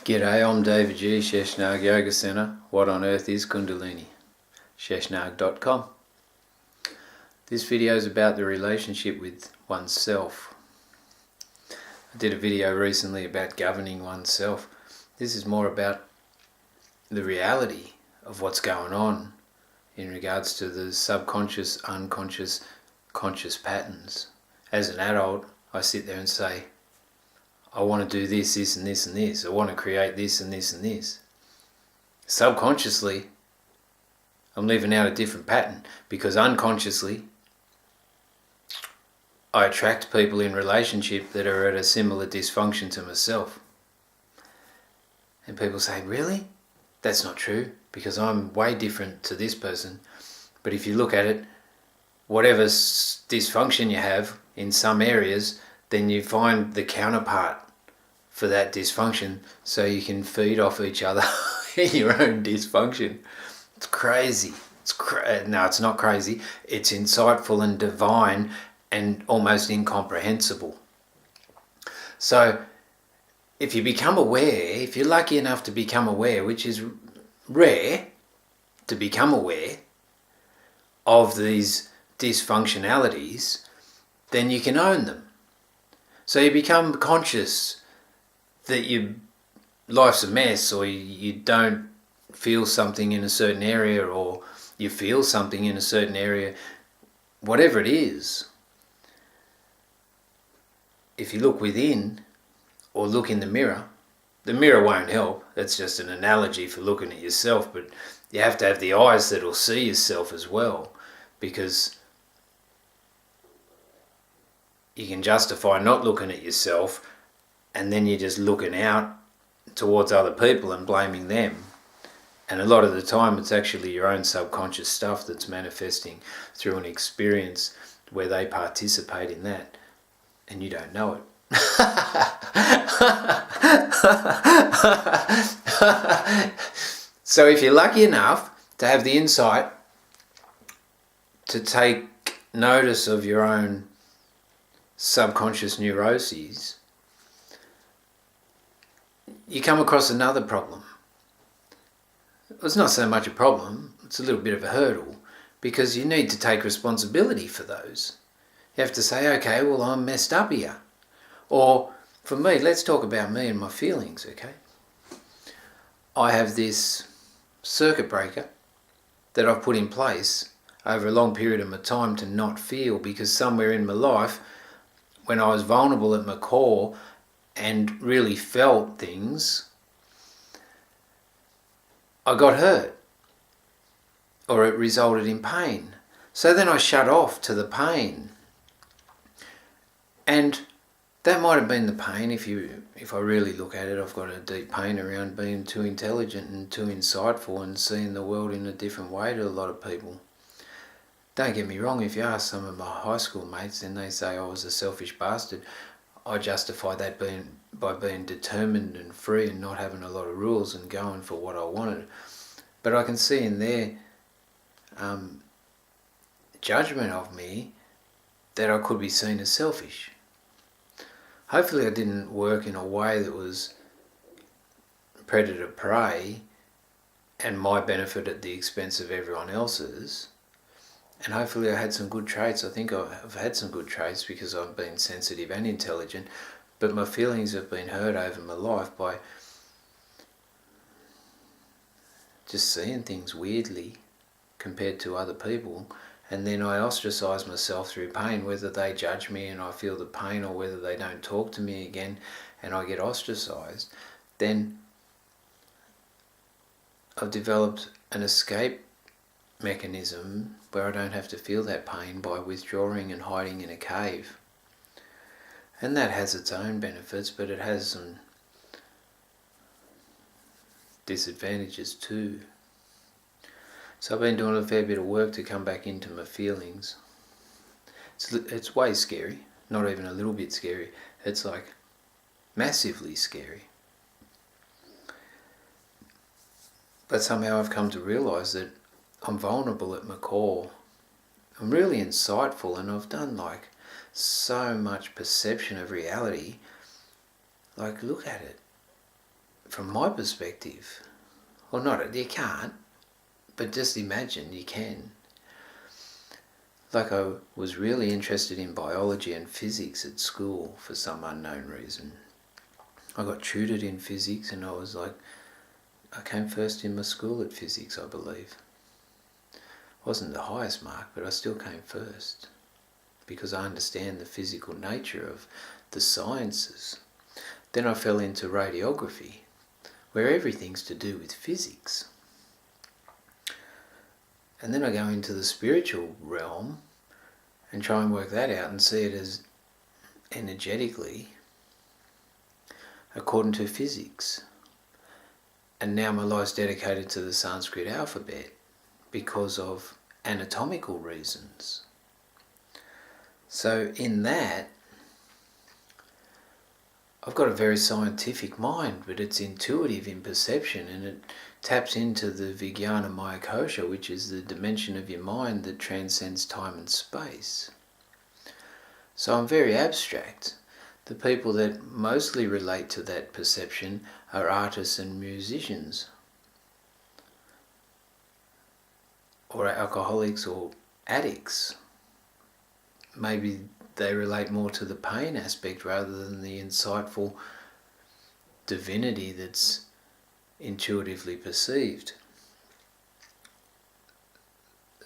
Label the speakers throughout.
Speaker 1: G'day, I'm David G, Sheshnag Yoga Center. What on earth is Kundalini? Sheshnag.com. This video is about the relationship with oneself. I did a video recently about governing oneself. This is more about the reality of what's going on in regards to the subconscious, unconscious, conscious patterns. As an adult, I sit there and say, I want to do this, this and this and this. I want to create this and this and this. Subconsciously, I'm living out a different pattern because unconsciously, I attract people in relationship that are at a similar dysfunction to myself. And people say, really? That's not true because I'm way different to this person. But if you look at it, whatever dysfunction you have in some areas, then you find the counterpart for that dysfunction so you can feed off each other in your own dysfunction. It's crazy. No, it's not crazy. It's insightful and divine and almost incomprehensible. So if you become aware, if you're lucky enough to become aware, which is rare to become aware of these dysfunctionalities, then you can own them. So you become conscious that your life's a mess, or you don't feel something in a certain area, or you feel something in a certain area, whatever it is. If you look within or look in the mirror won't help. That's just an analogy for looking at yourself, but you have to have the eyes that'll see yourself as well, because you can justify not looking at yourself and then you're just looking out towards other people and blaming them. And a lot of the time it's actually your own subconscious stuff that's manifesting through an experience where they participate in that and you don't know it. So if you're lucky enough to have the insight to take notice of your own subconscious neuroses, you come across another problem. It's not so much a problem, it's a little bit of a hurdle, because you need to take responsibility for those. You have to say, okay, well, I'm messed up here. Or for me, let's talk about me and my feelings, okay? I have this circuit breaker that I've put in place over a long period of my time to not feel, because somewhere in my life, when I was vulnerable at my core and really felt things, I got hurt, or it resulted in pain. So then I shut off to the pain. And that might have been the pain. If I really look at it, I've got a deep pain around being too intelligent and too insightful and seeing the world in a different way to a lot of people. Don't get me wrong, if you ask some of my high school mates and they say I was a selfish bastard, I justify that by being determined and free and not having a lot of rules and going for what I wanted. But I can see in their judgment of me that I could be seen as selfish. Hopefully I didn't work in a way that was predator-prey and my benefit at the expense of everyone else's. And hopefully I had some good traits. I think I've had some good traits because I've been sensitive and intelligent, but my feelings have been hurt over my life by just seeing things weirdly compared to other people. And then I ostracize myself through pain, whether they judge me and I feel the pain or whether they don't talk to me again and I get ostracized. Then I've developed an escape mechanism where I don't have to feel that pain by withdrawing and hiding in a cave. And that has its own benefits, but it has some disadvantages too. So I've been doing a fair bit of work to come back into my feelings. It's way scary, not even a little bit scary. It's like massively scary. But somehow I've come to realise that I'm vulnerable at my core. I'm really insightful, and I've done like so much perception of reality. Like, look at it. from my perspective, well, not, you can't, but just imagine you can. Like, I was really interested in biology and physics at school for some unknown reason. I got tutored in physics, and I came first in my school at physics, I believe. Wasn't the highest mark, but I still came first because I understand the physical nature of the sciences. Then I fell into radiography, where everything's to do with physics. And then I go into the spiritual realm and try and work that out and see it as energetically according to physics. And now my life's dedicated to the Sanskrit alphabet because of anatomical reasons. So in that, I've got a very scientific mind, but it's intuitive in perception, and it taps into the Vijnana Maya Kosha, which is the dimension of your mind that transcends time and space. So I'm very abstract. The people that mostly relate to that perception are artists and musicians, or alcoholics or addicts. Maybe they relate more to the pain aspect rather than the insightful divinity that's intuitively perceived.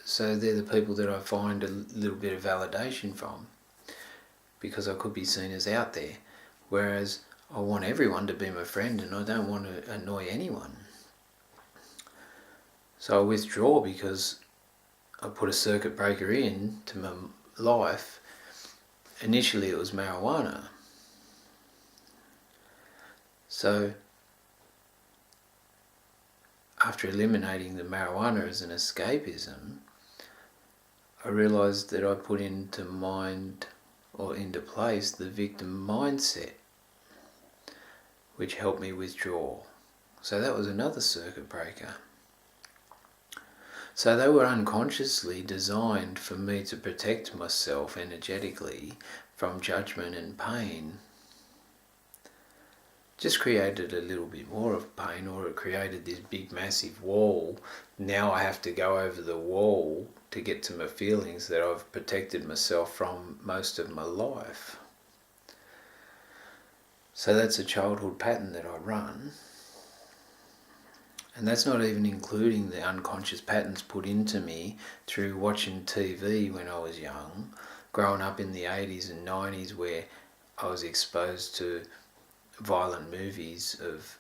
Speaker 1: So they're the people that I find a little bit of validation from, because I could be seen as out there, whereas I want everyone to be my friend and I don't want to annoy anyone. So I withdraw because I put a circuit breaker in to my life. Initially it was marijuana. So after eliminating the marijuana as an escapism, I realised that I put into place the victim mindset, which helped me withdraw. So that was another circuit breaker. So they were unconsciously designed for me to protect myself energetically from judgment and pain. Just created a little bit more of pain, or it created this big massive wall. Now I have to go over the wall to get to my feelings that I've protected myself from most of my life. So that's a childhood pattern that I run. And that's not even including the unconscious patterns put into me through watching TV when I was young, growing up in the 80s and 90s where I was exposed to violent movies of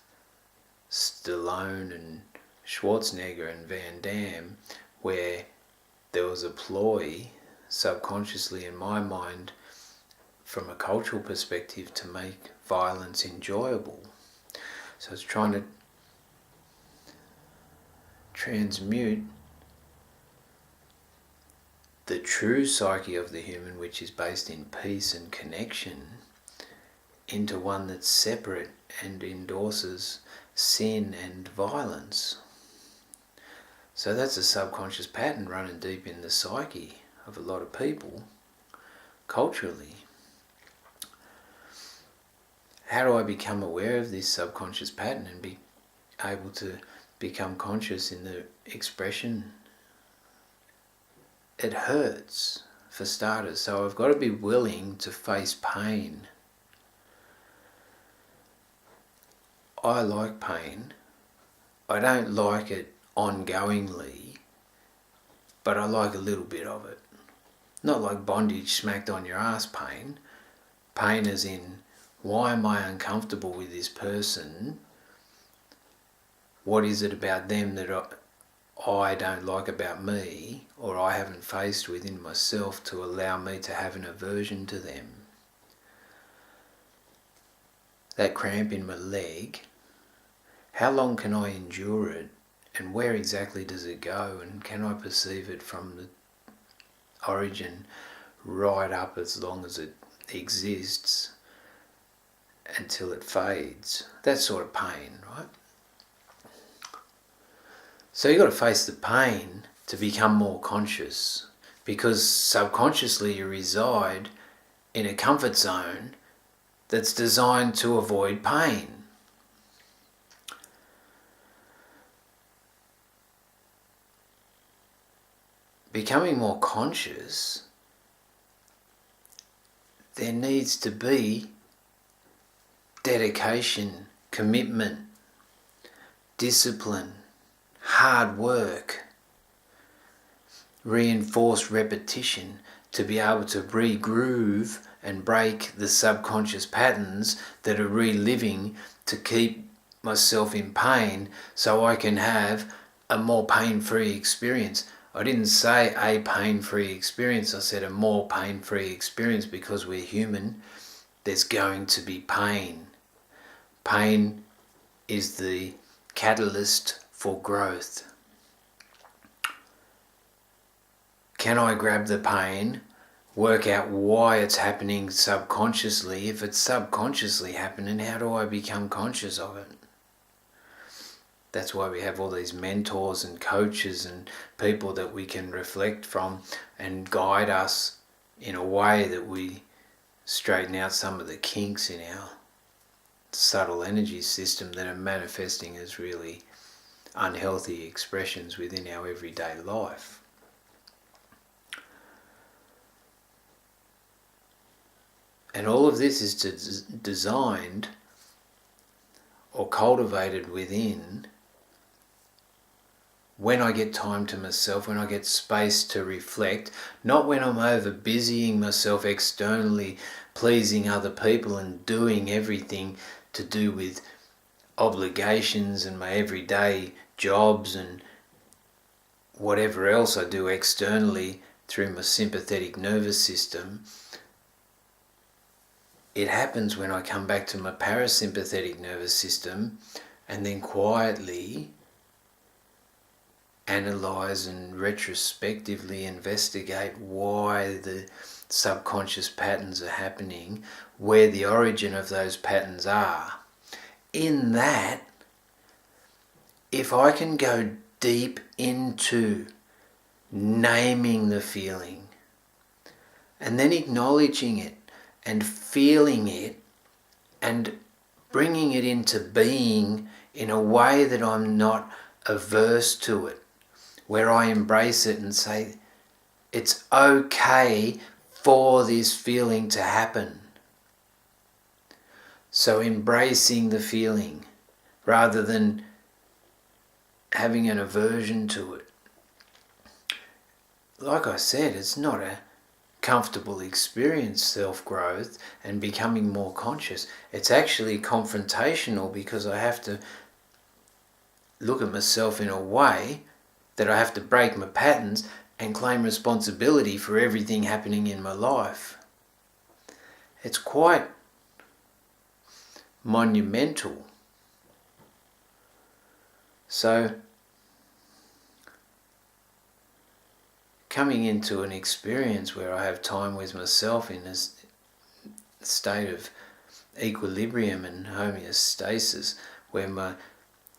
Speaker 1: Stallone and Schwarzenegger and Van Damme, where there was a ploy subconsciously in my mind from a cultural perspective to make violence enjoyable. So I was trying to transmute the true psyche of the human, which is based in peace and connection, into one that's separate and endorses sin and violence. So that's a subconscious pattern running deep in the psyche of a lot of people, culturally. How do I become aware of this subconscious pattern and be able to become conscious in the expression? It hurts, for starters, so I've got to be willing to face pain. I like pain. I don't like it ongoingly, but I like a little bit of it. Not like bondage smacked on your ass pain. Pain as in, why am I uncomfortable with this person? What is it about them that I don't like about me, or I haven't faced within myself to allow me to have an aversion to them? That cramp in my leg, how long can I endure it, and where exactly does it go, and can I perceive it from the origin right up as long as it exists until it fades? That sort of pain, right? So you've got to face the pain to become more conscious, because subconsciously you reside in a comfort zone that's designed to avoid pain. becoming more conscious, there needs to be dedication, commitment, discipline, hard work, reinforced repetition to be able to regroove and break the subconscious patterns that are reliving to keep myself in pain so I can have a more pain-free experience. I didn't say a pain-free experience, I said a more pain-free experience, because we're human. There's going to be pain. Pain is the catalyst for growth. Can I grab the pain, work out why it's happening subconsciously? If it's subconsciously happening, how do I become conscious of it? That's why we have all these mentors and coaches and people that we can reflect from and guide us in a way that we straighten out some of the kinks in our subtle energy system that are manifesting as really unhealthy expressions within our everyday life. And all of this is designed or cultivated within when I get time to myself, when I get space to reflect, not when I'm over busying myself externally, pleasing other people and doing everything to do with obligations and my everyday jobs and whatever else I do externally through my sympathetic nervous system. It happens when I come back to my parasympathetic nervous system and then quietly analyze and retrospectively investigate why the subconscious patterns are happening, where the origin of those patterns are. In that, if I can go deep into naming the feeling and then acknowledging it and feeling it and bringing it into being in a way that I'm not averse to it, where I embrace it and say, it's okay for this feeling to happen. So embracing the feeling rather than having an aversion to it. Like I said, it's not a comfortable experience, self-growth and becoming more conscious. It's actually confrontational, because I have to look at myself in a way that I have to break my patterns and claim responsibility for everything happening in my life. It's quite monumental. So, coming into an experience where I have time with myself in a state of equilibrium and homeostasis, where my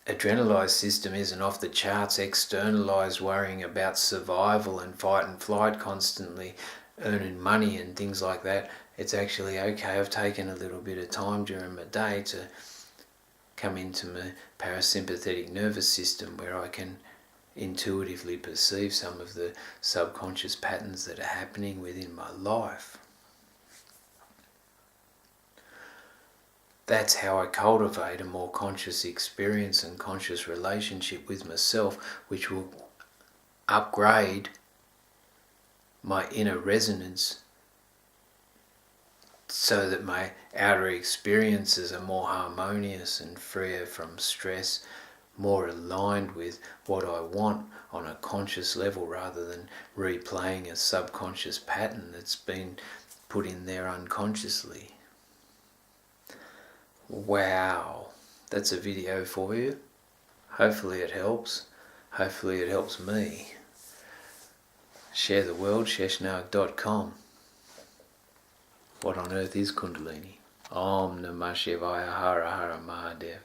Speaker 1: adrenalized system isn't off the charts, externalized, worrying about survival and fight and flight constantly, earning money and things like that. It's actually okay. I've taken a little bit of time during my day to come into my parasympathetic nervous system, where I can intuitively perceive some of the subconscious patterns that are happening within my life. That's how I cultivate a more conscious experience and conscious relationship with myself, which will upgrade my inner resonance so that my outer experiences are more harmonious and freer from stress, more aligned with what I want on a conscious level, rather than replaying a subconscious pattern that's been put in there unconsciously. Wow, that's a video for you. Hopefully it helps. Hopefully it helps me. Share the world, sheshnag.com. What on earth is Kundalini? Om Namah Shivaya, Hara Hara Mahadev.